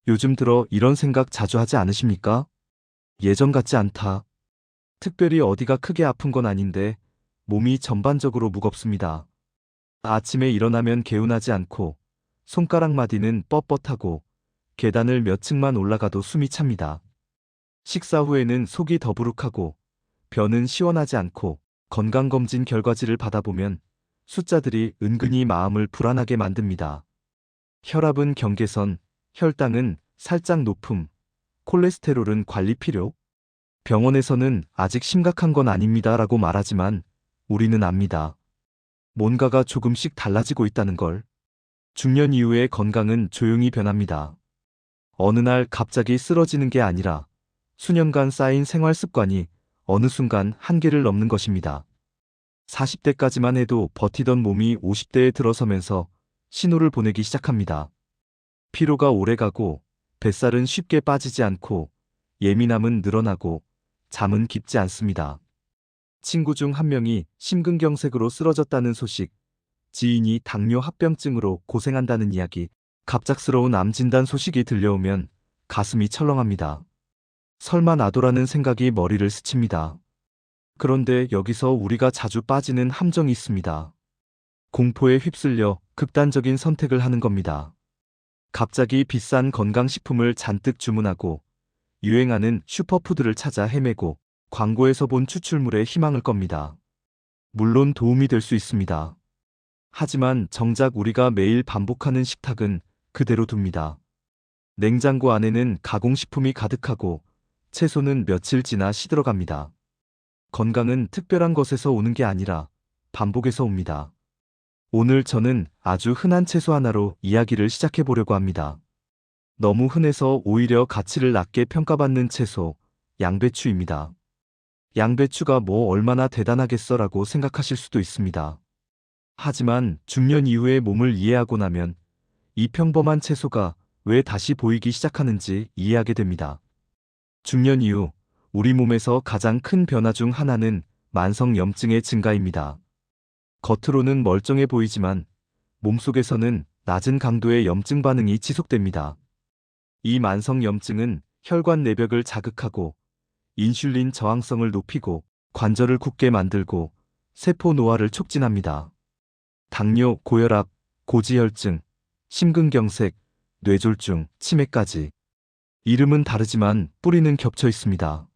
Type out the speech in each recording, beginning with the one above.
요즘 들어 이런 생각 자주 하지 않으십니까? 예전 같지 않다. 특별히 어디가 크게 아픈 건 아닌데 몸이 전반적으로 무겁습니다. 아침에 일어나면 개운하지 않고 손가락 마디는 뻣뻣하고 계단을 몇 층만 올라가도 숨이 찹니다. 식사 후에는 속이 더부룩하고 변은 시원하지 않고 건강검진 결과지를 받아보면 숫자들이 은근히 마음을 불안하게 만듭니다. 혈압은 경계선, 혈당은 살짝 높음, 콜레스테롤은 관리 필요? 병원에서는 아직 심각한 건 아닙니다라고 말하지만 우리는 압니다. 뭔가가 조금씩 달라지고 있다는 걸. 중년 이후의 건강은 조용히 변합니다. 어느 날 갑자기 쓰러지는 게 아니라 수년간 쌓인 생활 습관이 어느 순간 한계를 넘는 것입니다. 40대까지만 해도 버티던 몸이 50대에 들어서면서 신호를 보내기 시작합니다. 피로가 오래가고 뱃살은 쉽게 빠지지 않고 예민함은 늘어나고 잠은 깊지 않습니다. 친구 중 한 명이 심근경색으로 쓰러졌다는 소식, 지인이 당뇨 합병증으로 고생한다는 이야기, 갑작스러운 암 진단 소식이 들려오면 가슴이 철렁합니다. 설마 나도라는 생각이 머리를 스칩니다. 그런데 여기서 우리가 자주 빠지는 함정이 있습니다. 공포에 휩쓸려 극단적인 선택을 하는 겁니다. 갑자기 비싼 건강식품을 잔뜩 주문하고 유행하는 슈퍼푸드를 찾아 헤매고 광고에서 본 추출물에 희망을 겁니다. 물론 도움이 될 수 있습니다. 하지만 정작 우리가 매일 반복하는 식탁은 그대로 둡니다. 냉장고 안에는 가공식품이 가득하고 채소는 며칠 지나 시들어갑니다. 건강은 특별한 것에서 오는 게 아니라 반복에서 옵니다. 오늘 저는 아주 흔한 채소 하나로 이야기를 시작해 보려고 합니다. 너무 흔해서 오히려 가치를 낮게 평가받는 채소, 양배추입니다. 양배추가 뭐 얼마나 대단하겠어라고 생각하실 수도 있습니다. 하지만 중년 이후의 몸을 이해하고 나면 이 평범한 채소가 왜 다시 보이기 시작하는지 이해하게 됩니다. 중년 이후 우리 몸에서 가장 큰 변화 중 하나는 만성염증의 증가입니다. 겉으로는 멀쩡해 보이지만 몸속에서는 낮은 강도의 염증 반응이 지속됩니다. 이 만성염증은 혈관 내벽을 자극하고 인슐린 저항성을 높이고 관절을 굳게 만들고 세포 노화를 촉진합니다. 당뇨, 고혈압, 고지혈증, 심근경색, 뇌졸중, 치매까지. 이름은 다르지만 뿌리는 겹쳐 있습니다.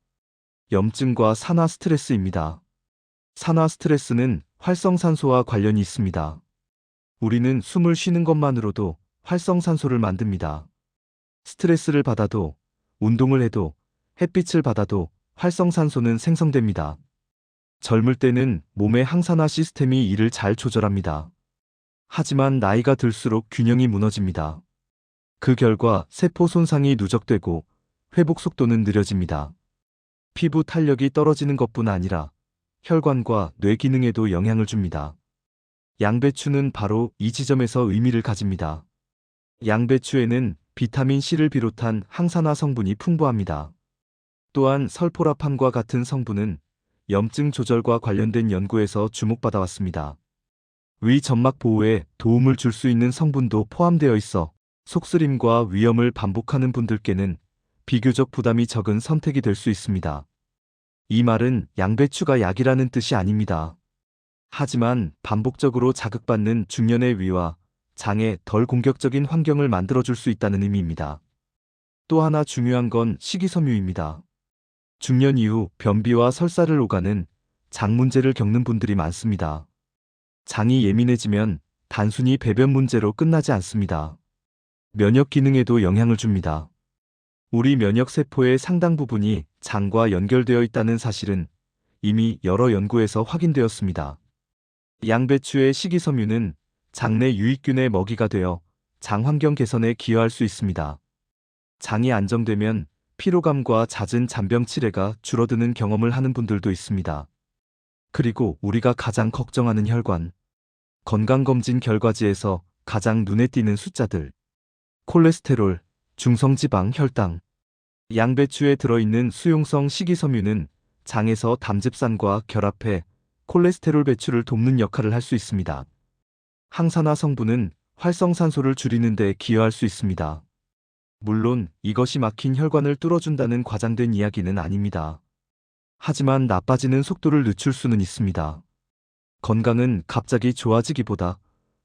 염증과 산화 스트레스입니다. 산화 스트레스는 활성산소와 관련이 있습니다. 우리는 숨을 쉬는 것만으로도 활성산소를 만듭니다. 스트레스를 받아도, 운동을 해도, 햇빛을 받아도 활성산소는 생성됩니다. 젊을 때는 몸의 항산화 시스템이 이를 잘 조절합니다. 하지만 나이가 들수록 균형이 무너집니다. 그 결과 세포 손상이 누적되고 회복 속도는 느려집니다. 피부 탄력이 떨어지는 것뿐 아니라 혈관과 뇌 기능에도 영향을 줍니다. 양배추는 바로 이 지점에서 의미를 가집니다. 양배추에는 비타민 C를 비롯한 항산화 성분이 풍부합니다. 또한 설포라판과 같은 성분은 염증 조절과 관련된 연구에서 주목받아왔습니다. 위 점막 보호에 도움을 줄 수 있는 성분도 포함되어 있어 속쓰림과 위염을 반복하는 분들께는 비교적 부담이 적은 선택이 될 수 있습니다. 이 말은 양배추가 약이라는 뜻이 아닙니다. 하지만 반복적으로 자극받는 중년의 위와 장에 덜 공격적인 환경을 만들어줄 수 있다는 의미입니다. 또 하나 중요한 건 식이섬유입니다. 중년 이후 변비와 설사를 오가는 장 문제를 겪는 분들이 많습니다. 장이 예민해지면 단순히 배변 문제로 끝나지 않습니다. 면역 기능에도 영향을 줍니다. 우리 면역세포의 상당 부분이 장과 연결되어 있다는 사실은 이미 여러 연구에서 확인되었습니다. 양배추의 식이섬유는 장내 유익균의 먹이가 되어 장 환경 개선에 기여할 수 있습니다. 장이 안정되면 피로감과 잦은 잔병 치레가 줄어드는 경험을 하는 분들도 있습니다. 그리고 우리가 가장 걱정하는 혈관. 건강검진 결과지에서 가장 눈에 띄는 숫자들. 콜레스테롤, 중성지방, 혈당. 양배추에 들어있는 수용성 식이섬유는 장에서 담즙산과 결합해 콜레스테롤 배출을 돕는 역할을 할 수 있습니다. 항산화 성분은 활성산소를 줄이는 데 기여할 수 있습니다. 물론 이것이 막힌 혈관을 뚫어준다는 과장된 이야기는 아닙니다. 하지만 나빠지는 속도를 늦출 수는 있습니다. 건강은 갑자기 좋아지기보다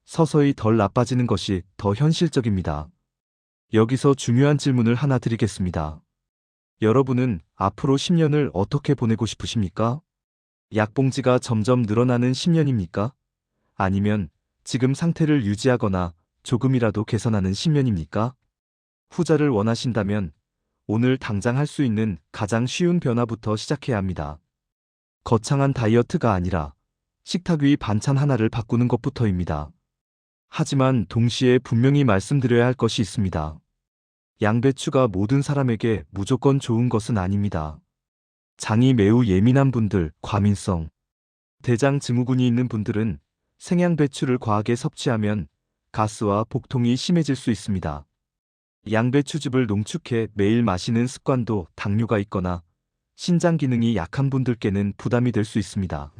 서서히 덜 나빠지는 것이 더 현실적입니다. 여기서 중요한 질문을 하나 드리겠습니다. 여러분은 앞으로 10년을 어떻게 보내고 싶으십니까? 약봉지가 점점 늘어나는 10년입니까? 아니면 지금 상태를 유지하거나 조금이라도 개선하는 10년입니까? 후자를 원하신다면 오늘 당장 할 수 있는 가장 쉬운 변화부터 시작해야 합니다. 거창한 다이어트가 아니라 식탁 위 반찬 하나를 바꾸는 것부터입니다. 하지만 동시에 분명히 말씀드려야 할 것이 있습니다. 양배추가 모든 사람에게 무조건 좋은 것은 아닙니다. 장이 매우 예민한 분들, 과민성, 대장 증후군이 있는 분들은 생양배추를 과하게 섭취하면 가스와 복통이 심해질 수 있습니다. 양배추즙을 농축해 매일 마시는 습관도 당뇨가 있거나 신장 기능이 약한 분들께는 부담이 될 수 있습니다.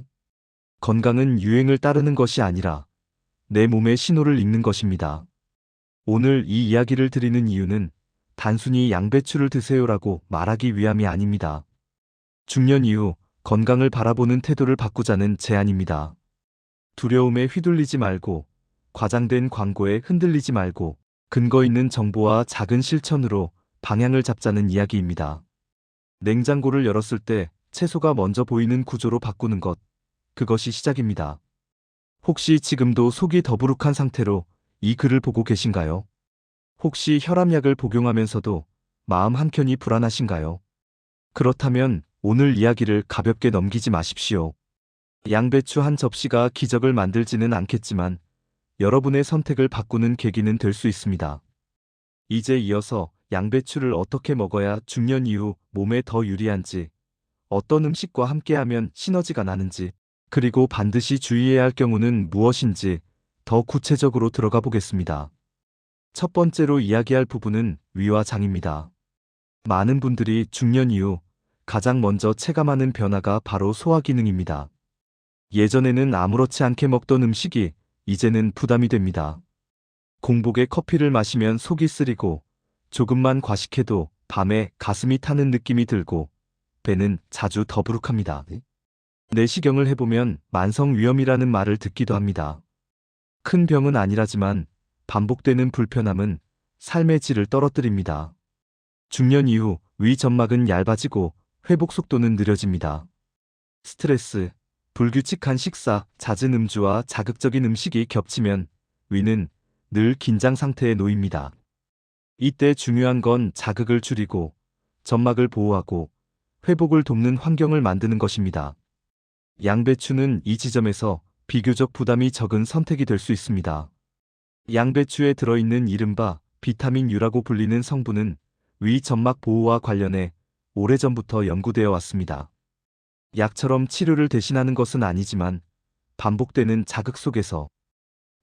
건강은 유행을 따르는 것이 아니라 내 몸의 신호를 읽는 것입니다. 오늘 이 이야기를 드리는 이유는 단순히 양배추를 드세요라고 말하기 위함이 아닙니다. 중년 이후 건강을 바라보는 태도를 바꾸자는 제안입니다. 두려움에 휘둘리지 말고, 과장된 광고에 흔들리지 말고, 근거 있는 정보와 작은 실천으로 방향을 잡자는 이야기입니다. 냉장고를 열었을 때 채소가 먼저 보이는 구조로 바꾸는 것, 그것이 시작입니다. 혹시 지금도 속이 더부룩한 상태로 이 글을 보고 계신가요? 혹시 혈압약을 복용하면서도 마음 한켠이 불안하신가요? 그렇다면 오늘 이야기를 가볍게 넘기지 마십시오. 양배추 한 접시가 기적을 만들지는 않겠지만 여러분의 선택을 바꾸는 계기는 될 수 있습니다. 이제 이어서 양배추를 어떻게 먹어야 중년 이후 몸에 더 유리한지, 어떤 음식과 함께하면 시너지가 나는지, 그리고 반드시 주의해야 할 경우는 무엇인지 더 구체적으로 들어가 보겠습니다. 첫 번째로 이야기할 부분은 위와 장입니다. 많은 분들이 중년 이후 가장 먼저 체감하는 변화가 바로 소화 기능입니다. 예전에는 아무렇지 않게 먹던 음식이 이제는 부담이 됩니다. 공복에 커피를 마시면 속이 쓰리고 조금만 과식해도 밤에 가슴이 타는 느낌이 들고 배는 자주 더부룩합니다. 내시경을 해보면 만성위염이라는 말을 듣기도 합니다. 큰 병은 아니라지만 반복되는 불편함은 삶의 질을 떨어뜨립니다. 중년 이후 위 점막은 얇아지고 회복 속도는 느려집니다. 스트레스, 불규칙한 식사, 잦은 음주와 자극적인 음식이 겹치면 위는 늘 긴장 상태에 놓입니다. 이때 중요한 건 자극을 줄이고 점막을 보호하고 회복을 돕는 환경을 만드는 것입니다. 양배추는 이 지점에서 비교적 부담이 적은 선택이 될 수 있습니다. 양배추에 들어있는 이른바 비타민 U라고 불리는 성분은 위 점막 보호와 관련해 오래전부터 연구되어 왔습니다. 약처럼 치료를 대신하는 것은 아니지만 반복되는 자극 속에서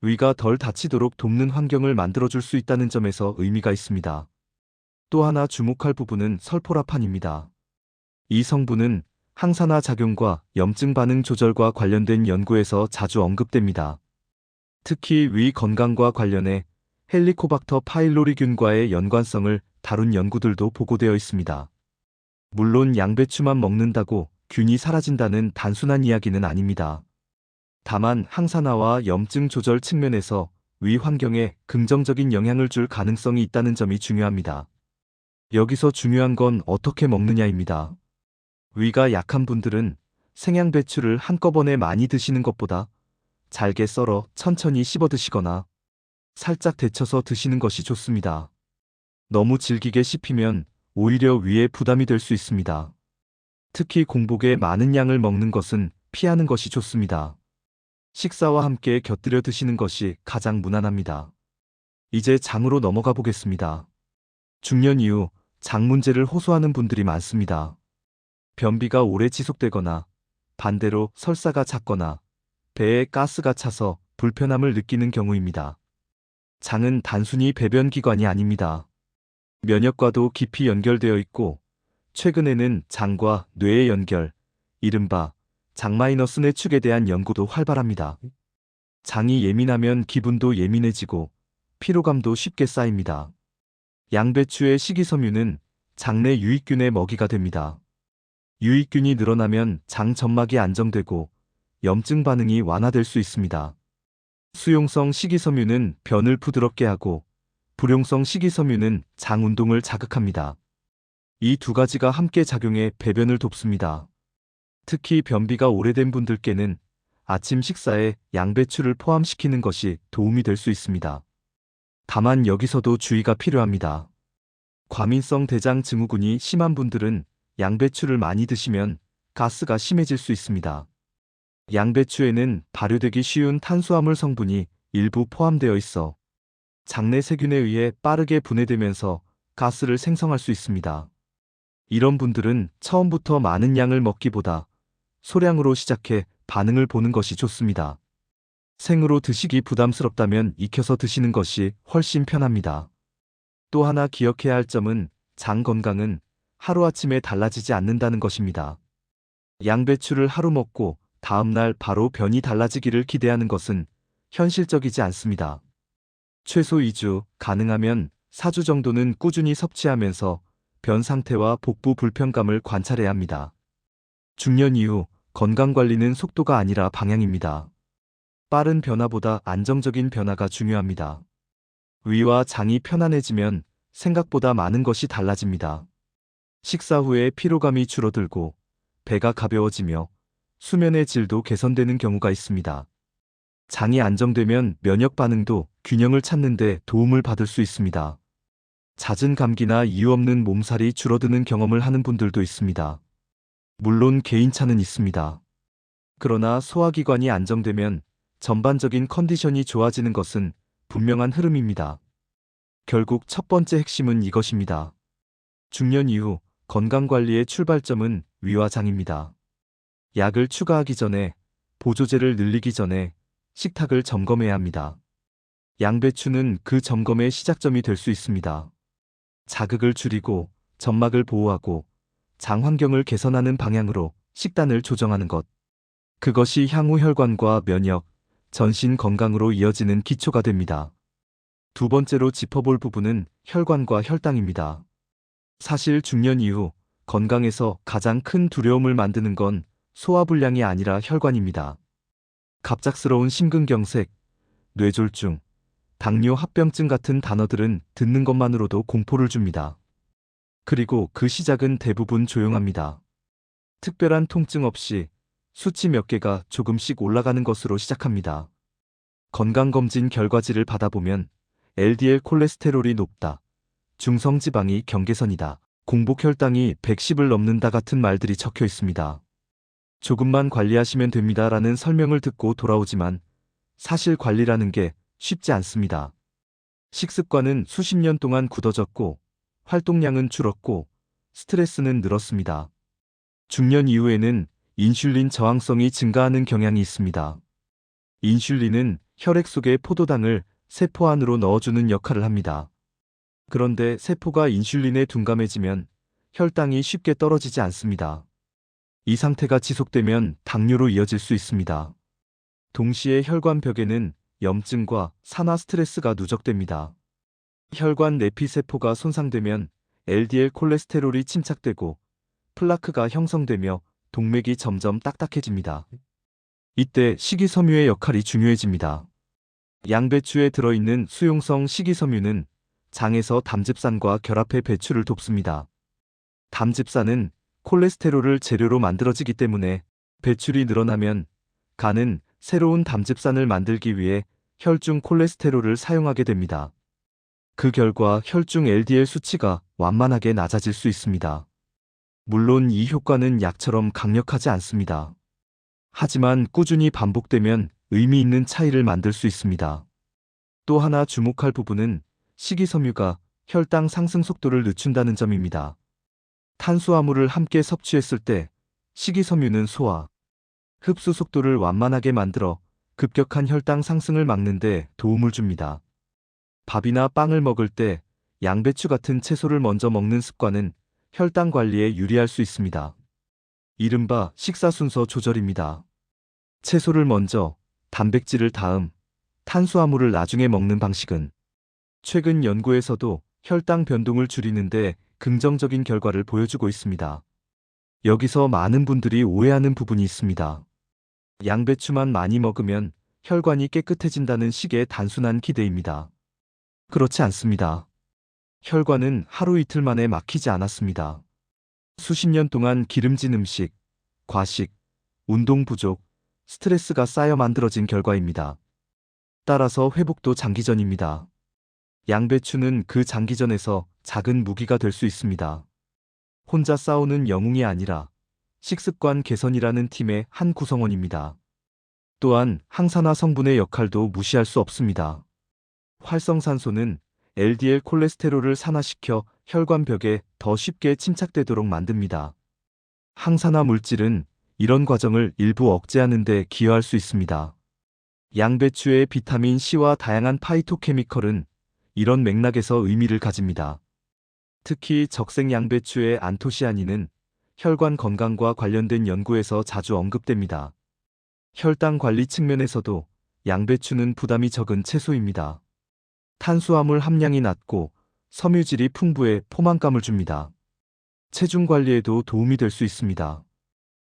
위가 덜 다치도록 돕는 환경을 만들어줄 수 있다는 점에서 의미가 있습니다. 또 하나 주목할 부분은 설포라판입니다. 이 성분은 항산화 작용과 염증 반응 조절과 관련된 연구에서 자주 언급됩니다. 특히 위 건강과 관련해 헬리코박터 파일로리균과의 연관성을 다룬 연구들도 보고되어 있습니다. 물론 양배추만 먹는다고 균이 사라진다는 단순한 이야기는 아닙니다. 다만 항산화와 염증 조절 측면에서 위 환경에 긍정적인 영향을 줄 가능성이 있다는 점이 중요합니다. 여기서 중요한 건 어떻게 먹느냐입니다. 위가 약한 분들은 생양배추를 한꺼번에 많이 드시는 것보다 잘게 썰어 천천히 씹어 드시거나 살짝 데쳐서 드시는 것이 좋습니다. 너무 질기게 씹히면 오히려 위에 부담이 될 수 있습니다. 특히 공복에 많은 양을 먹는 것은 피하는 것이 좋습니다. 식사와 함께 곁들여 드시는 것이 가장 무난합니다. 이제 장으로 넘어가 보겠습니다. 중년 이후 장 문제를 호소하는 분들이 많습니다. 변비가 오래 지속되거나 반대로 설사가 잦거나 배에 가스가 차서 불편함을 느끼는 경우입니다. 장은 단순히 배변기관이 아닙니다. 면역과도 깊이 연결되어 있고 최근에는 장과 뇌의 연결, 이른바 장-뇌 축에 대한 연구도 활발합니다. 장이 예민하면 기분도 예민해지고 피로감도 쉽게 쌓입니다. 양배추의 식이섬유는 장내 유익균의 먹이가 됩니다. 유익균이 늘어나면 장 점막이 안정되고 염증 반응이 완화될 수 있습니다. 수용성 식이섬유는 변을 부드럽게 하고 불용성 식이섬유는 장 운동을 자극합니다. 이 두 가지가 함께 작용해 배변을 돕습니다. 특히 변비가 오래된 분들께는 아침 식사에 양배추를 포함시키는 것이 도움이 될 수 있습니다. 다만 여기서도 주의가 필요합니다. 과민성 대장 증후군이 심한 분들은 양배추를 많이 드시면 가스가 심해질 수 있습니다. 양배추에는 발효되기 쉬운 탄수화물 성분이 일부 포함되어 있어 장내 세균에 의해 빠르게 분해되면서 가스를 생성할 수 있습니다. 이런 분들은 처음부터 많은 양을 먹기보다 소량으로 시작해 반응을 보는 것이 좋습니다. 생으로 드시기 부담스럽다면 익혀서 드시는 것이 훨씬 편합니다. 또 하나 기억해야 할 점은 장 건강은 하루아침에 달라지지 않는다는 것입니다. 양배추를 하루 먹고 다음날 바로 변이 달라지기를 기대하는 것은 현실적이지 않습니다. 최소 2주, 가능하면 4주 정도는 꾸준히 섭취하면서 변 상태와 복부 불편감을 관찰해야 합니다. 중년 이후 건강관리는 속도가 아니라 방향입니다. 빠른 변화보다 안정적인 변화가 중요합니다. 위와 장이 편안해지면 생각보다 많은 것이 달라집니다. 식사 후에 피로감이 줄어들고 배가 가벼워지며 수면의 질도 개선되는 경우가 있습니다. 장이 안정되면 면역 반응도 균형을 찾는 데 도움을 받을 수 있습니다. 잦은 감기나 이유 없는 몸살이 줄어드는 경험을 하는 분들도 있습니다. 물론 개인차는 있습니다. 그러나 소화기관이 안정되면 전반적인 컨디션이 좋아지는 것은 분명한 흐름입니다. 결국 첫 번째 핵심은 이것입니다. 중년 이후 건강관리의 출발점은 위와 장입니다. 약을 추가하기 전에, 보조제를 늘리기 전에 식탁을 점검해야 합니다. 양배추는 그 점검의 시작점이 될 수 있습니다. 자극을 줄이고 점막을 보호하고 장 환경을 개선하는 방향으로 식단을 조정하는 것. 그것이 향후 혈관과 면역, 전신 건강으로 이어지는 기초가 됩니다. 두 번째로 짚어볼 부분은 혈관과 혈당입니다. 사실 중년 이후 건강에서 가장 큰 두려움을 만드는 건 소화불량이 아니라 혈관입니다. 갑작스러운 심근경색, 뇌졸중, 당뇨 합병증 같은 단어들은 듣는 것만으로도 공포를 줍니다. 그리고 그 시작은 대부분 조용합니다. 특별한 통증 없이 수치 몇 개가 조금씩 올라가는 것으로 시작합니다. 건강검진 결과지를 받아보면 LDL 콜레스테롤이 높다, 중성지방이 경계선이다, 공복혈당이 110을 넘는다 같은 말들이 적혀 있습니다. 조금만 관리하시면 됩니다라는 설명을 듣고 돌아오지만 사실 관리라는 게 쉽지 않습니다. 식습관은 수십 년 동안 굳어졌고 활동량은 줄었고 스트레스는 늘었습니다. 중년 이후에는 인슐린 저항성이 증가하는 경향이 있습니다. 인슐린은 혈액 속의 포도당을 세포 안으로 넣어주는 역할을 합니다. 그런데 세포가 인슐린에 둔감해지면 혈당이 쉽게 떨어지지 않습니다. 이 상태가 지속되면 당뇨로 이어질 수 있습니다. 동시에 혈관벽에는 염증과 산화 스트레스가 누적됩니다. 혈관 내피세포가 손상되면 LDL 콜레스테롤이 침착되고 플라크가 형성되며 동맥이 점점 딱딱해집니다. 이때 식이섬유의 역할이 중요해집니다. 양배추에 들어있는 수용성 식이섬유는 장에서 담즙산과 결합해 배출을 돕습니다. 담즙산은 콜레스테롤을 재료로 만들어지기 때문에 배출이 늘어나면 간은 새로운 담즙산을 만들기 위해 혈중 콜레스테롤을 사용하게 됩니다. 그 결과 혈중 LDL 수치가 완만하게 낮아질 수 있습니다. 물론 이 효과는 약처럼 강력하지 않습니다. 하지만 꾸준히 반복되면 의미 있는 차이를 만들 수 있습니다. 또 하나 주목할 부분은 식이섬유가 혈당 상승 속도를 늦춘다는 점입니다. 탄수화물을 함께 섭취했을 때 식이섬유는 소화, 흡수 속도를 완만하게 만들어 급격한 혈당 상승을 막는 데 도움을 줍니다. 밥이나 빵을 먹을 때 양배추 같은 채소를 먼저 먹는 습관은 혈당 관리에 유리할 수 있습니다. 이른바 식사 순서 조절입니다. 채소를 먼저, 단백질을 다음, 탄수화물을 나중에 먹는 방식은 최근 연구에서도 혈당 변동을 줄이는데 긍정적인 결과를 보여주고 있습니다. 여기서 많은 분들이 오해하는 부분이 있습니다. 양배추만 많이 먹으면 혈관이 깨끗해진다는 식의 단순한 기대입니다. 그렇지 않습니다. 혈관은 하루 이틀 만에 막히지 않았습니다. 수십 년 동안 기름진 음식, 과식, 운동 부족, 스트레스가 쌓여 만들어진 결과입니다. 따라서 회복도 장기전입니다. 양배추는 그 장기전에서 작은 무기가 될 수 있습니다. 혼자 싸우는 영웅이 아니라 식습관 개선이라는 팀의 한 구성원입니다. 또한 항산화 성분의 역할도 무시할 수 없습니다. 활성산소는 LDL 콜레스테롤을 산화시켜 혈관벽에 더 쉽게 침착되도록 만듭니다. 항산화 물질은 이런 과정을 일부 억제하는 데 기여할 수 있습니다. 양배추의 비타민 C와 다양한 파이토케미컬은 이런 맥락에서 의미를 가집니다. 특히 적색 양배추의 안토시아닌은 혈관 건강과 관련된 연구에서 자주 언급됩니다. 혈당 관리 측면에서도 양배추는 부담이 적은 채소입니다. 탄수화물 함량이 낮고 섬유질이 풍부해 포만감을 줍니다. 체중 관리에도 도움이 될 수 있습니다.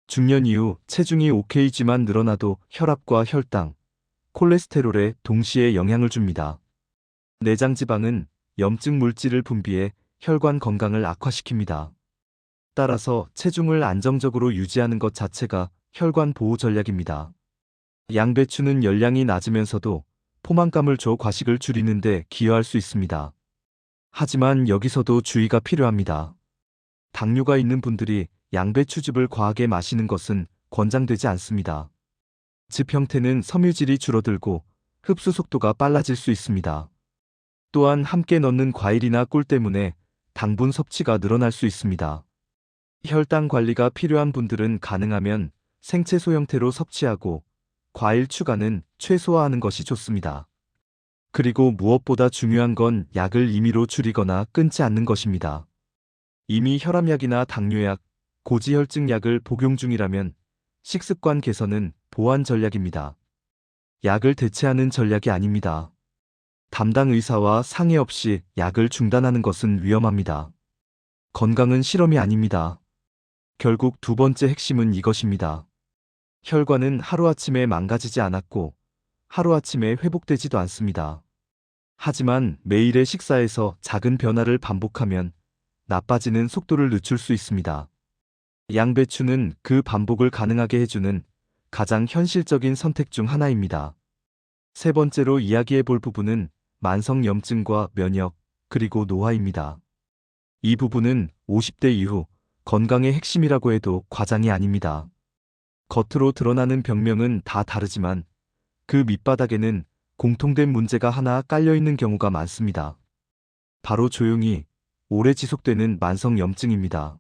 중년 이후 체중이 OKG만 늘어나도 혈압과 혈당, 콜레스테롤에 동시에 영향을 줍니다. 내장 지방은 염증 물질을 분비해 혈관 건강을 악화시킵니다. 따라서 체중을 안정적으로 유지하는 것 자체가 혈관 보호 전략입니다. 양배추는 열량이 낮으면서도 포만감을 줘 과식을 줄이는 데 기여할 수 있습니다. 하지만 여기서도 주의가 필요합니다. 당뇨가 있는 분들이 양배추즙을 과하게 마시는 것은 권장되지 않습니다. 즙 형태는 섬유질이 줄어들고 흡수 속도가 빨라질 수 있습니다. 또한 함께 넣는 과일이나 꿀 때문에 당분 섭취가 늘어날 수 있습니다. 혈당 관리가 필요한 분들은 가능하면 생채소 형태로 섭취하고 과일 추가는 최소화하는 것이 좋습니다. 그리고 무엇보다 중요한 건 약을 임의로 줄이거나 끊지 않는 것입니다. 이미 혈압약이나 당뇨약, 고지혈증 약을 복용 중이라면 식습관 개선은 보완 전략입니다. 약을 대체하는 전략이 아닙니다. 담당 의사와 상의 없이 약을 중단하는 것은 위험합니다. 건강은 실험이 아닙니다. 결국 두 번째 핵심은 이것입니다. 혈관은 하루아침에 망가지지 않았고 하루아침에 회복되지도 않습니다. 하지만 매일의 식사에서 작은 변화를 반복하면 나빠지는 속도를 늦출 수 있습니다. 양배추는 그 반복을 가능하게 해주는 가장 현실적인 선택 중 하나입니다. 세 번째로 이야기해 볼 부분은 만성염증과 면역, 그리고 노화입니다. 이 부분은 50대 이후 건강의 핵심이라고 해도 과장이 아닙니다. 겉으로 드러나는 병명은 다 다르지만 그 밑바닥에는 공통된 문제가 하나 깔려있는 경우가 많습니다. 바로 조용히 오래 지속되는 만성염증입니다.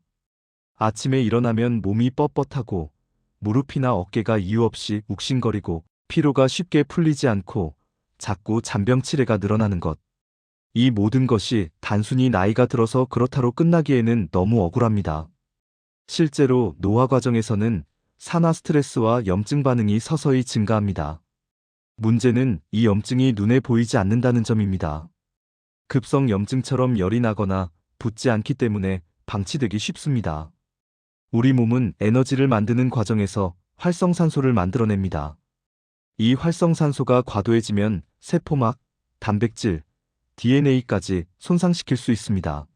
아침에 일어나면 몸이 뻣뻣하고 무릎이나 어깨가 이유 없이 욱신거리고 피로가 쉽게 풀리지 않고 자꾸 잔병치레가 늘어나는 것. 이 모든 것이 단순히 나이가 들어서 그렇다로 끝나기에는 너무 억울합니다. 실제로 노화 과정에서는 산화 스트레스와 염증 반응이 서서히 증가합니다. 문제는 이 염증이 눈에 보이지 않는다는 점입니다. 급성 염증처럼 열이 나거나 붓지 않기 때문에 방치되기 쉽습니다. 우리 몸은 에너지를 만드는 과정에서 활성산소를 만들어냅니다. 이 활성산소가 과도해지면 세포막, 단백질, DNA까지 손상시킬 수 있습니다.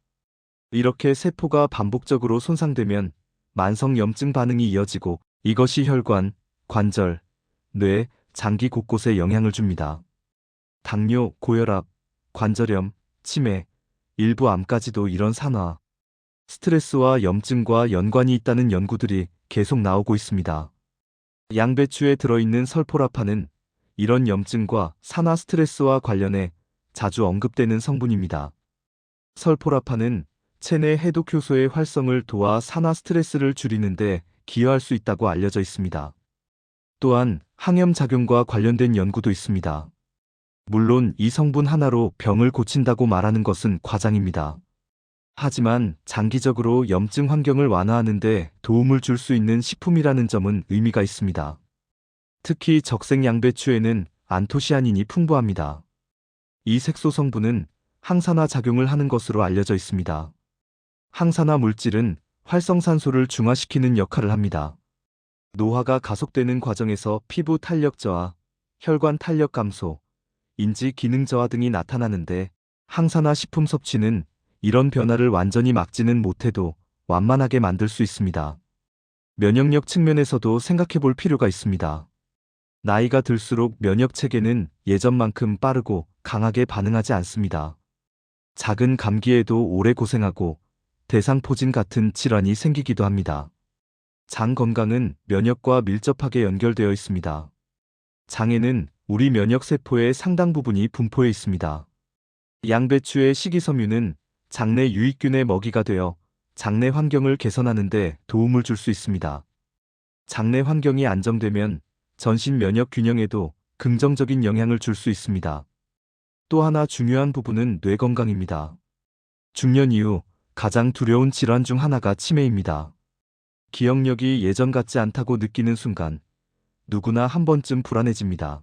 이렇게 세포가 반복적으로 손상되면 만성염증 반응이 이어지고 이것이 혈관, 관절, 뇌, 장기 곳곳에 영향을 줍니다. 당뇨, 고혈압, 관절염, 치매, 일부 암까지도 이런 산화, 스트레스와 염증과 연관이 있다는 연구들이 계속 나오고 있습니다. 양배추에 들어있는 설포라판은 이런 염증과 산화 스트레스와 관련해 자주 언급되는 성분입니다. 설포라판은 체내 해독 효소의 활성을 도와 산화 스트레스를 줄이는데 기여할 수 있다고 알려져 있습니다. 또한 항염 작용과 관련된 연구도 있습니다. 물론 이 성분 하나로 병을 고친다고 말하는 것은 과장입니다. 하지만 장기적으로 염증 환경을 완화하는 데 도움을 줄 수 있는 식품이라는 점은 의미가 있습니다. 특히 적색 양배추에는 안토시아닌이 풍부합니다. 이 색소 성분은 항산화 작용을 하는 것으로 알려져 있습니다. 항산화 물질은 활성산소를 중화시키는 역할을 합니다. 노화가 가속되는 과정에서 피부 탄력 저하, 혈관 탄력 감소, 인지 기능 저하 등이 나타나는데 항산화 식품 섭취는 이런 변화를 완전히 막지는 못해도 완만하게 만들 수 있습니다. 면역력 측면에서도 생각해 볼 필요가 있습니다. 나이가 들수록 면역 체계는 예전만큼 빠르고 강하게 반응하지 않습니다. 작은 감기에도 오래 고생하고 대상포진 같은 질환이 생기기도 합니다. 장 건강은 면역과 밀접하게 연결되어 있습니다. 장에는 우리 면역세포의 상당 부분이 분포해 있습니다. 양배추의 식이섬유는 장내 유익균의 먹이가 되어 장내 환경을 개선하는 데 도움을 줄 수 있습니다. 장내 환경이 안정되면 전신 면역 균형에도 긍정적인 영향을 줄 수 있습니다. 또 하나 중요한 부분은 뇌 건강입니다. 중년 이후 가장 두려운 질환 중 하나가 치매입니다. 기억력이 예전 같지 않다고 느끼는 순간 누구나 한 번쯤 불안해집니다.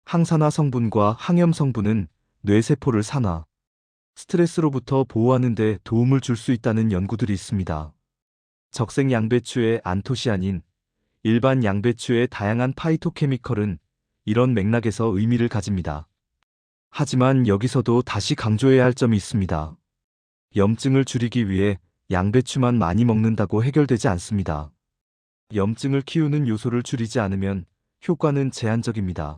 항산화 성분과 항염 성분은 뇌세포를 산화, 스트레스로부터 보호하는 데 도움을 줄 수 있다는 연구들이 있습니다. 적색 양배추의 안토시아닌, 일반 양배추의 다양한 파이토케미컬은 이런 맥락에서 의미를 가집니다. 하지만 여기서도 다시 강조해야 할 점이 있습니다. 염증을 줄이기 위해 양배추만 많이 먹는다고 해결되지 않습니다. 염증을 키우는 요소를 줄이지 않으면 효과는 제한적입니다.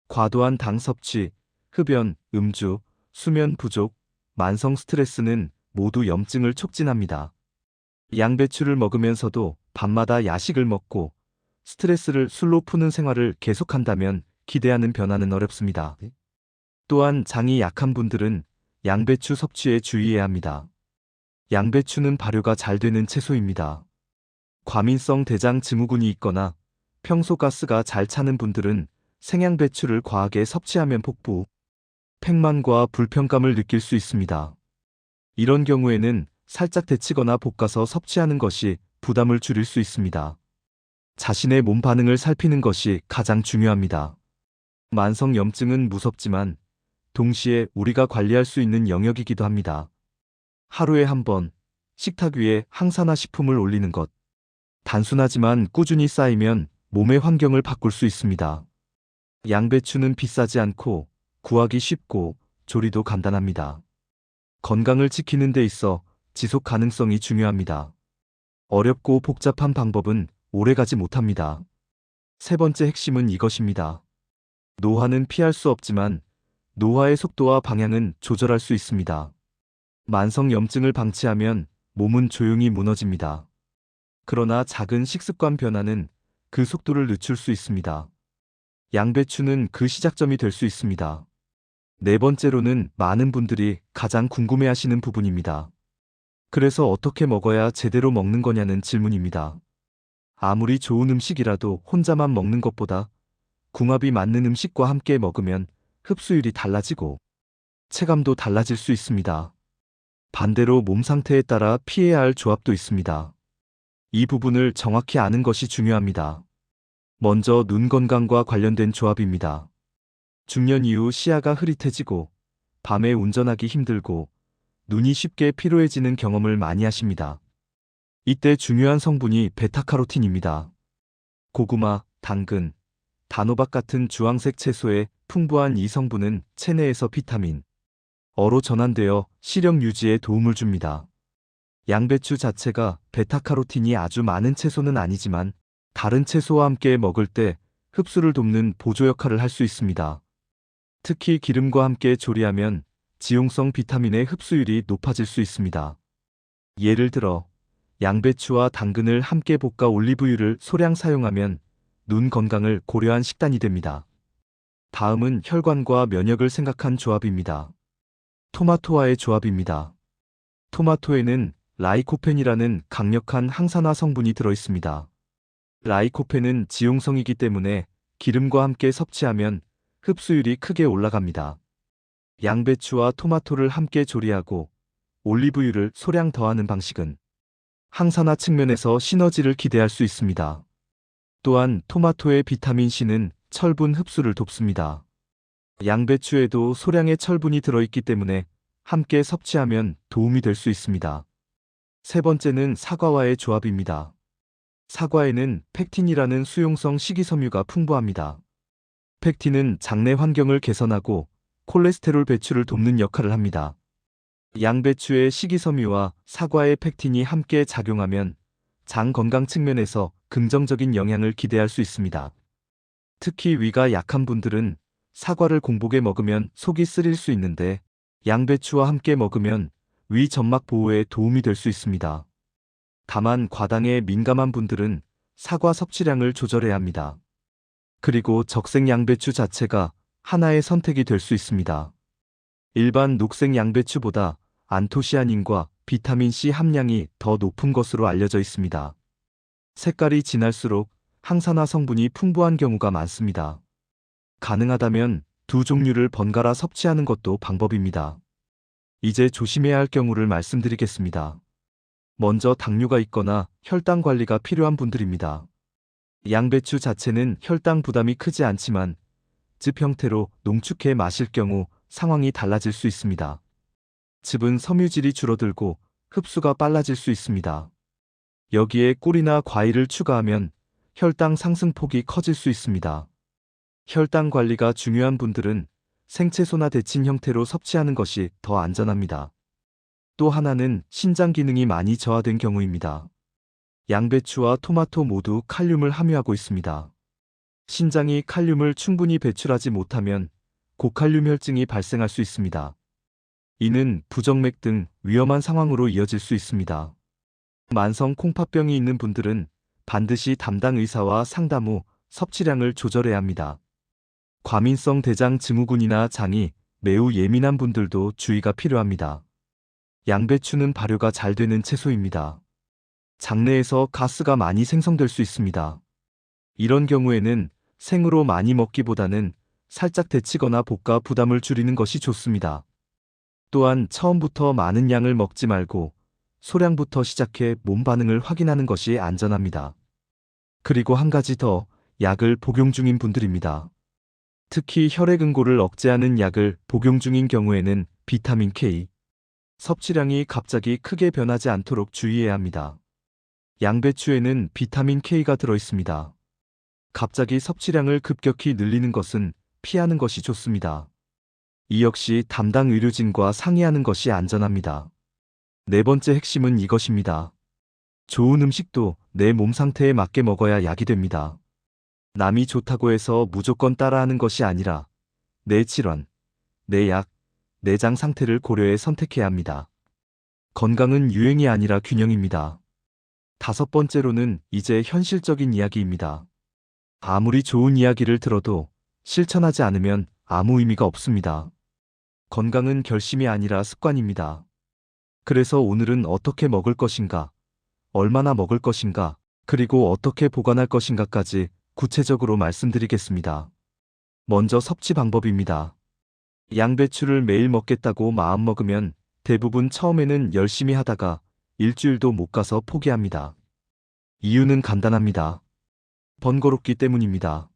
과도한 당 섭취, 흡연, 음주, 수면 부족, 만성 스트레스는 모두 염증을 촉진합니다. 양배추를 먹으면서도 밤마다 야식을 먹고 스트레스를 술로 푸는 생활을 계속한다면 기대하는 변화는 어렵습니다. 또한 장이 약한 분들은 양배추 섭취에 주의해야 합니다. 양배추는 발효가 잘 되는 채소입니다. 과민성 대장 증후군이 있거나 평소 가스가 잘 차는 분들은 생양배추를 과하게 섭취하면 폭부, 팽만과 불편감을 느낄 수 있습니다. 이런 경우에는 살짝 데치거나 볶아서 섭취하는 것이 부담을 줄일 수 있습니다. 자신의 몸 반응을 살피는 것이 가장 중요합니다. 만성 염증은 무섭지만 동시에 우리가 관리할 수 있는 영역이기도 합니다. 하루에 한 번 식탁 위에 항산화 식품을 올리는 것. 단순하지만 꾸준히 쌓이면 몸의 환경을 바꿀 수 있습니다. 양배추는 비싸지 않고 구하기 쉽고 조리도 간단합니다. 건강을 지키는 데 있어 지속 가능성이 중요합니다. 어렵고 복잡한 방법은 오래가지 못합니다. 세 번째 핵심은 이것입니다. 노화는 피할 수 없지만 노화의 속도와 방향은 조절할 수 있습니다. 만성 염증을 방치하면 몸은 조용히 무너집니다. 그러나 작은 식습관 변화는 그 속도를 늦출 수 있습니다. 양배추는 그 시작점이 될 수 있습니다. 네 번째로는 많은 분들이 가장 궁금해하시는 부분입니다. 그래서 어떻게 먹어야 제대로 먹는 거냐는 질문입니다. 아무리 좋은 음식이라도 혼자만 먹는 것보다 궁합이 맞는 음식과 함께 먹으면 흡수율이 달라지고 체감도 달라질 수 있습니다. 반대로 몸 상태에 따라 피해야 할 조합도 있습니다. 이 부분을 정확히 아는 것이 중요합니다. 먼저 눈 건강과 관련된 조합입니다. 중년 이후 시야가 흐릿해지고 밤에 운전하기 힘들고 눈이 쉽게 피로해지는 경험을 많이 하십니다. 이때 중요한 성분이 베타카로틴입니다. 고구마, 당근, 단호박 같은 주황색 채소의 풍부한 이 성분은 체내에서 비타민, 어로 전환되어 시력 유지에 도움을 줍니다. 양배추 자체가 베타카로틴이 아주 많은 채소는 아니지만 다른 채소와 함께 먹을 때 흡수를 돕는 보조 역할을 할 수 있습니다. 특히 기름과 함께 조리하면 지용성 비타민의 흡수율이 높아질 수 있습니다. 예를 들어 양배추와 당근을 함께 볶아 올리브유를 소량 사용하면 눈 건강을 고려한 식단이 됩니다. 다음은 혈관과 면역을 생각한 조합입니다. 토마토와의 조합입니다. 토마토에는 라이코펜이라는 강력한 항산화 성분이 들어있습니다. 라이코펜은 지용성이기 때문에 기름과 함께 섭취하면 흡수율이 크게 올라갑니다. 양배추와 토마토를 함께 조리하고 올리브유를 소량 더하는 방식은 항산화 측면에서 시너지를 기대할 수 있습니다. 또한 토마토의 비타민C는 철분 흡수를 돕습니다. 양배추에도 소량의 철분이 들어있기 때문에 함께 섭취하면 도움이 될 수 있습니다. 세 번째는 사과와의 조합입니다. 사과에는 펙틴이라는 수용성 식이섬유가 풍부합니다. 펙틴은 장내 환경을 개선하고 콜레스테롤 배출을 돕는 역할을 합니다. 양배추의 식이섬유와 사과의 펙틴이 함께 작용하면 장 건강 측면에서 긍정적인 영향을 기대할 수 있습니다. 특히 위가 약한 분들은 사과를 공복에 먹으면 속이 쓰릴 수 있는데 양배추와 함께 먹으면 위 점막 보호에 도움이 될 수 있습니다. 다만 과당에 민감한 분들은 사과 섭취량을 조절해야 합니다. 그리고 적색 양배추 자체가 하나의 선택이 될 수 있습니다. 일반 녹색 양배추보다 안토시아닌과 비타민C 함량이 더 높은 것으로 알려져 있습니다. 색깔이 진할수록 항산화 성분이 풍부한 경우가 많습니다. 가능하다면 두 종류를 번갈아 섭취하는 것도 방법입니다. 이제 조심해야 할 경우를 말씀드리겠습니다. 먼저 당뇨가 있거나 혈당 관리가 필요한 분들입니다. 양배추 자체는 혈당 부담이 크지 않지만 즙 형태로 농축해 마실 경우 상황이 달라질 수 있습니다. 즙은 섬유질이 줄어들고 흡수가 빨라질 수 있습니다. 여기에 꿀이나 과일을 추가하면 혈당 상승폭이 커질 수 있습니다. 혈당 관리가 중요한 분들은 생채소나 데친 형태로 섭취하는 것이 더 안전합니다. 또 하나는 신장 기능이 많이 저하된 경우입니다. 양배추와 토마토 모두 칼륨을 함유하고 있습니다. 신장이 칼륨을 충분히 배출하지 못하면 고칼륨 혈증이 발생할 수 있습니다. 이는 부정맥 등 위험한 상황으로 이어질 수 있습니다. 만성 콩팥병이 있는 분들은 반드시 담당 의사와 상담 후 섭취량을 조절해야 합니다. 과민성 대장 증후군이나 장이 매우 예민한 분들도 주의가 필요합니다. 양배추는 발효가 잘 되는 채소입니다. 장내에서 가스가 많이 생성될 수 있습니다. 이런 경우에는 생으로 많이 먹기보다는 살짝 데치거나 볶아 부담을 줄이는 것이 좋습니다. 또한 처음부터 많은 양을 먹지 말고 소량부터 시작해 몸 반응을 확인하는 것이 안전합니다. 그리고 한 가지 더, 약을 복용 중인 분들입니다. 특히 혈액응고를 억제하는 약을 복용 중인 경우에는 비타민 K 섭취량이 갑자기 크게 변하지 않도록 주의해야 합니다. 양배추에는 비타민 K가 들어있습니다. 갑자기 섭취량을 급격히 늘리는 것은 피하는 것이 좋습니다. 이 역시 담당 의료진과 상의하는 것이 안전합니다. 네 번째 핵심은 이것입니다. 좋은 음식도 내 몸 상태에 맞게 먹어야 약이 됩니다. 남이 좋다고 해서 무조건 따라하는 것이 아니라 내 질환, 내 약, 내장 상태를 고려해 선택해야 합니다. 건강은 유행이 아니라 균형입니다. 다섯 번째로는 이제 현실적인 이야기입니다. 아무리 좋은 이야기를 들어도 실천하지 않으면 아무 의미가 없습니다. 건강은 결심이 아니라 습관입니다. 그래서 오늘은 어떻게 먹을 것인가, 얼마나 먹을 것인가, 그리고 어떻게 보관할 것인가까지 구체적으로 말씀드리겠습니다. 먼저 섭취 방법입니다. 양배추를 매일 먹겠다고 마음먹으면 대부분 처음에는 열심히 하다가 일주일도 못 가서 포기합니다. 이유는 간단합니다. 번거롭기 때문입니다.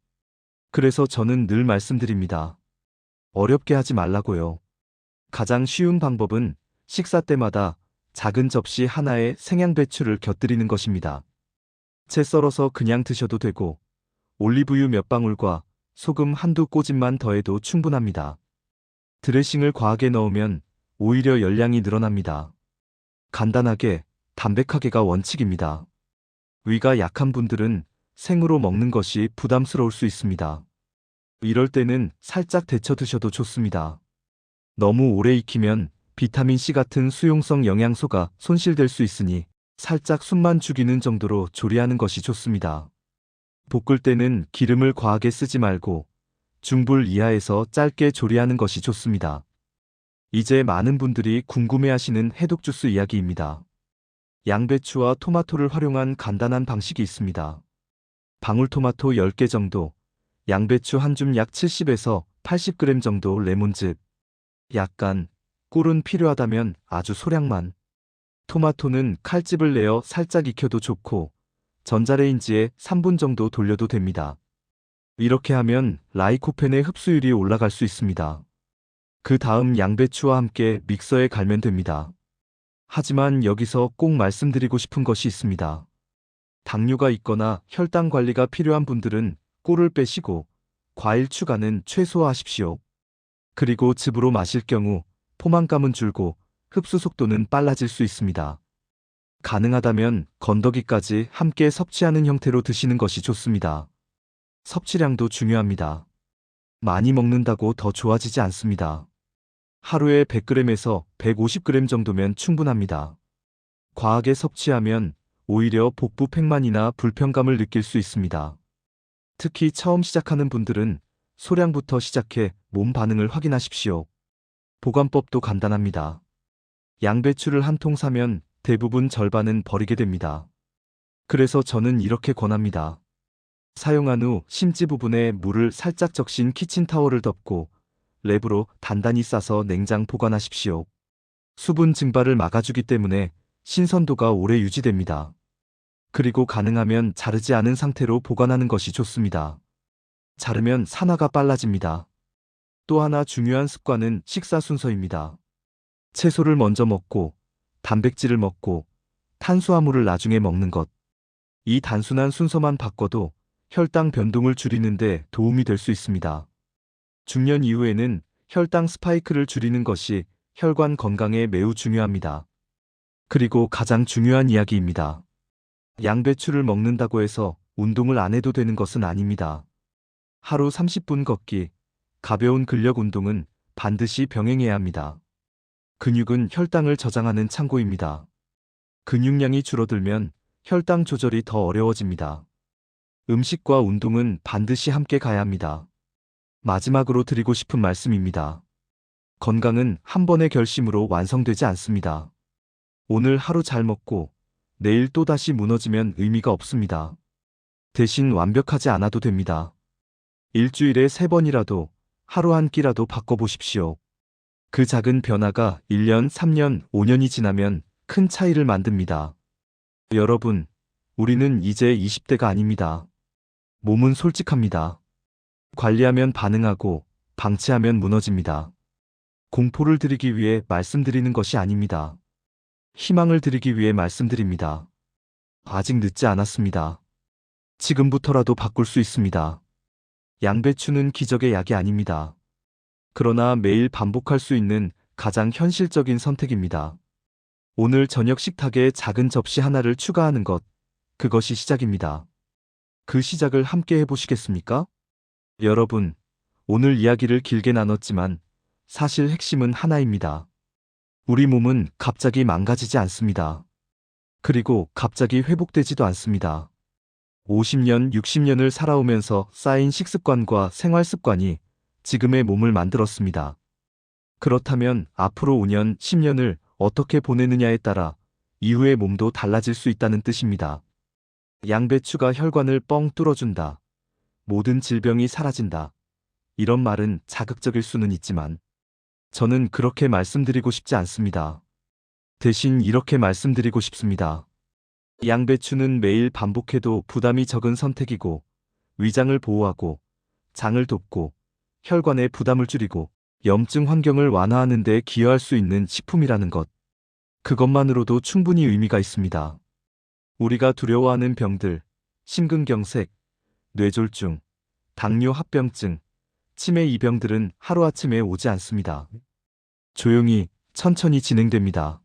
그래서 저는 늘 말씀드립니다. 어렵게 하지 말라고요. 가장 쉬운 방법은 식사 때마다 작은 접시 하나에 생양배추를 곁들이는 것입니다. 채 썰어서 그냥 드셔도 되고 올리브유 몇 방울과 소금 한두 꼬집만 더해도 충분합니다. 드레싱을 과하게 넣으면 오히려 열량이 늘어납니다. 간단하게, 담백하게가 원칙입니다. 위가 약한 분들은 생으로 먹는 것이 부담스러울 수 있습니다. 이럴 때는 살짝 데쳐 드셔도 좋습니다. 너무 오래 익히면 비타민C 같은 수용성 영양소가 손실될 수 있으니 살짝 숨만 죽이는 정도로 조리하는 것이 좋습니다. 볶을 때는 기름을 과하게 쓰지 말고 중불 이하에서 짧게 조리하는 것이 좋습니다. 이제 많은 분들이 궁금해하시는 해독 주스 이야기입니다. 양배추와 토마토를 활용한 간단한 방식이 있습니다. 방울토마토 10개 정도, 양배추 한 줌 약 70에서 80g 정도 레몬즙, 약간, 꿀은 필요하다면 아주 소량만. 토마토는 칼집을 내어 살짝 익혀도 좋고 전자레인지에 3분 정도 돌려도 됩니다. 이렇게 하면 라이코펜의 흡수율이 올라갈 수 있습니다. 그 다음 양배추와 함께 믹서에 갈면 됩니다. 하지만 여기서 꼭 말씀드리고 싶은 것이 있습니다. 당뇨가 있거나 혈당 관리가 필요한 분들은 꿀을 빼시고 과일 추가는 최소화하십시오. 그리고 즙으로 마실 경우 포만감은 줄고 흡수 속도는 빨라질 수 있습니다. 가능하다면 건더기까지 함께 섭취하는 형태로 드시는 것이 좋습니다. 섭취량도 중요합니다. 많이 먹는다고 더 좋아지지 않습니다. 하루에 100g에서 150g 정도면 충분합니다. 과하게 섭취하면 오히려 복부 팽만이나 불편감을 느낄 수 있습니다. 특히 처음 시작하는 분들은 소량부터 시작해 몸 반응을 확인하십시오. 보관법도 간단합니다. 양배추를 한 통 사면 대부분 절반은 버리게 됩니다. 그래서 저는 이렇게 권합니다. 사용한 후 심지 부분에 물을 살짝 적신 키친타월을 덮고 랩으로 단단히 싸서 냉장 보관하십시오. 수분 증발을 막아주기 때문에 신선도가 오래 유지됩니다. 그리고 가능하면 자르지 않은 상태로 보관하는 것이 좋습니다. 자르면 산화가 빨라집니다. 또 하나 중요한 습관은 식사 순서입니다. 채소를 먼저 먹고 단백질을 먹고 탄수화물을 나중에 먹는 것. 이 단순한 순서만 바꿔도 혈당 변동을 줄이는데 도움이 될 수 있습니다. 중년 이후에는 혈당 스파이크를 줄이는 것이 혈관 건강에 매우 중요합니다. 그리고 가장 중요한 이야기입니다. 양배추를 먹는다고 해서 운동을 안 해도 되는 것은 아닙니다. 하루 30분 걷기, 가벼운 근력 운동은 반드시 병행해야 합니다. 근육은 혈당을 저장하는 창고입니다. 근육량이 줄어들면 혈당 조절이 더 어려워집니다. 음식과 운동은 반드시 함께 가야 합니다. 마지막으로 드리고 싶은 말씀입니다. 건강은 한 번의 결심으로 완성되지 않습니다. 오늘 하루 잘 먹고 내일 또다시 무너지면 의미가 없습니다. 대신 완벽하지 않아도 됩니다. 일주일에 3번이라도 하루 한 끼라도 바꿔보십시오. 그 작은 변화가 1년, 3년, 5년이 지나면 큰 차이를 만듭니다. 여러분, 우리는 이제 20대가 아닙니다. 몸은 솔직합니다. 관리하면 반응하고 방치하면 무너집니다. 공포를 드리기 위해 말씀드리는 것이 아닙니다. 희망을 드리기 위해 말씀드립니다. 아직 늦지 않았습니다. 지금부터라도 바꿀 수 있습니다. 양배추는 기적의 약이 아닙니다. 그러나 매일 반복할 수 있는 가장 현실적인 선택입니다. 오늘 저녁 식탁에 작은 접시 하나를 추가하는 것, 그것이 시작입니다. 그 시작을 함께 해보시겠습니까? 여러분, 오늘 이야기를 길게 나눴지만 사실 핵심은 하나입니다. 우리 몸은 갑자기 망가지지 않습니다. 그리고 갑자기 회복되지도 않습니다. 50년, 60년을 살아오면서 쌓인 식습관과 생활습관이 지금의 몸을 만들었습니다. 그렇다면 앞으로 5년, 10년을 어떻게 보내느냐에 따라 이후의 몸도 달라질 수 있다는 뜻입니다. 양배추가 혈관을 뻥 뚫어준다. 모든 질병이 사라진다. 이런 말은 자극적일 수는 있지만 저는 그렇게 말씀드리고 싶지 않습니다. 대신 이렇게 말씀드리고 싶습니다. 양배추는 매일 반복해도 부담이 적은 선택이고 위장을 보호하고 장을 돕고 혈관의 부담을 줄이고 염증 환경을 완화하는 데 기여할 수 있는 식품이라는 것. 그것만으로도 충분히 의미가 있습니다. 우리가 두려워하는 병들, 심근경색, 뇌졸중, 당뇨 합병증, 치매 이 병들은 하루아침에 오지 않습니다. 조용히, 천천히 진행됩니다.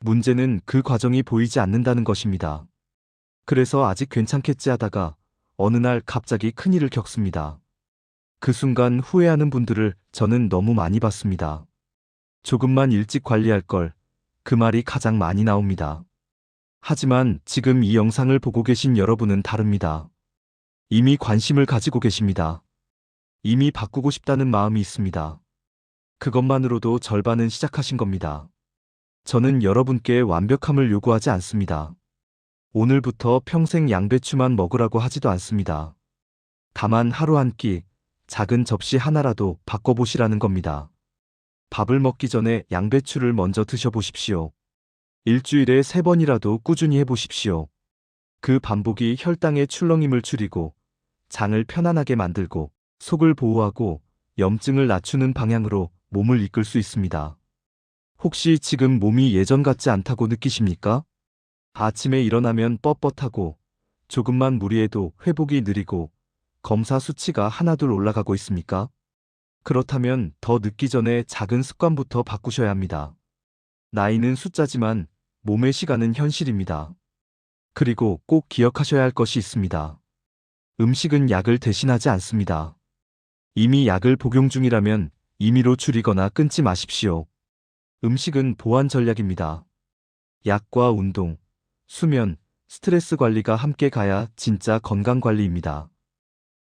문제는 그 과정이 보이지 않는다는 것입니다. 그래서 아직 괜찮겠지 하다가 어느 날 갑자기 큰일을 겪습니다. 그 순간 후회하는 분들을 저는 너무 많이 봤습니다. 조금만 일찍 관리할 걸, 그 말이 가장 많이 나옵니다. 하지만 지금 이 영상을 보고 계신 여러분은 다릅니다. 이미 관심을 가지고 계십니다. 이미 바꾸고 싶다는 마음이 있습니다. 그것만으로도 절반은 시작하신 겁니다. 저는 여러분께 완벽함을 요구하지 않습니다. 오늘부터 평생 양배추만 먹으라고 하지도 않습니다. 다만 하루 한 끼, 작은 접시 하나라도 바꿔보시라는 겁니다. 밥을 먹기 전에 양배추를 먼저 드셔보십시오. 일주일에 3번이라도 꾸준히 해보십시오. 그 반복이 혈당의 출렁임을 줄이고 장을 편안하게 만들고 속을 보호하고 염증을 낮추는 방향으로 몸을 이끌 수 있습니다. 혹시 지금 몸이 예전 같지 않다고 느끼십니까? 아침에 일어나면 뻣뻣하고 조금만 무리해도 회복이 느리고 검사 수치가 하나둘 올라가고 있습니까? 그렇다면 더 늦기 전에 작은 습관부터 바꾸셔야 합니다. 나이는 숫자지만 몸의 시간은 현실입니다. 그리고 꼭 기억하셔야 할 것이 있습니다. 음식은 약을 대신하지 않습니다. 이미 약을 복용 중이라면 임의로 줄이거나 끊지 마십시오. 음식은 보완 전략입니다. 약과 운동, 수면, 스트레스 관리가 함께 가야 진짜 건강 관리입니다.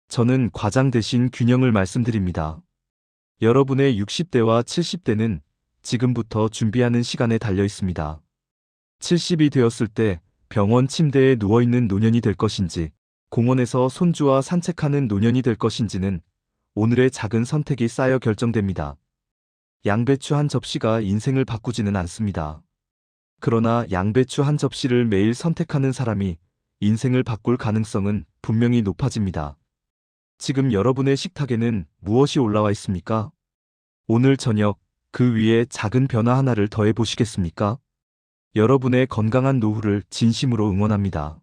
저는 과장 대신 균형을 말씀드립니다. 여러분의 60대와 70대는 지금부터 준비하는 시간에 달려 있습니다. 70이 되었을 때 병원 침대에 누워있는 노년이 될 것인지, 공원에서 손주와 산책하는 노년이 될 것인지는 오늘의 작은 선택이 쌓여 결정됩니다. 양배추 한 접시가 인생을 바꾸지는 않습니다. 그러나 양배추 한 접시를 매일 선택하는 사람이 인생을 바꿀 가능성은 분명히 높아집니다. 지금 여러분의 식탁에는 무엇이 올라와 있습니까? 오늘 저녁 그 위에 작은 변화 하나를 더해 보시겠습니까? 여러분의 건강한 노후를 진심으로 응원합니다.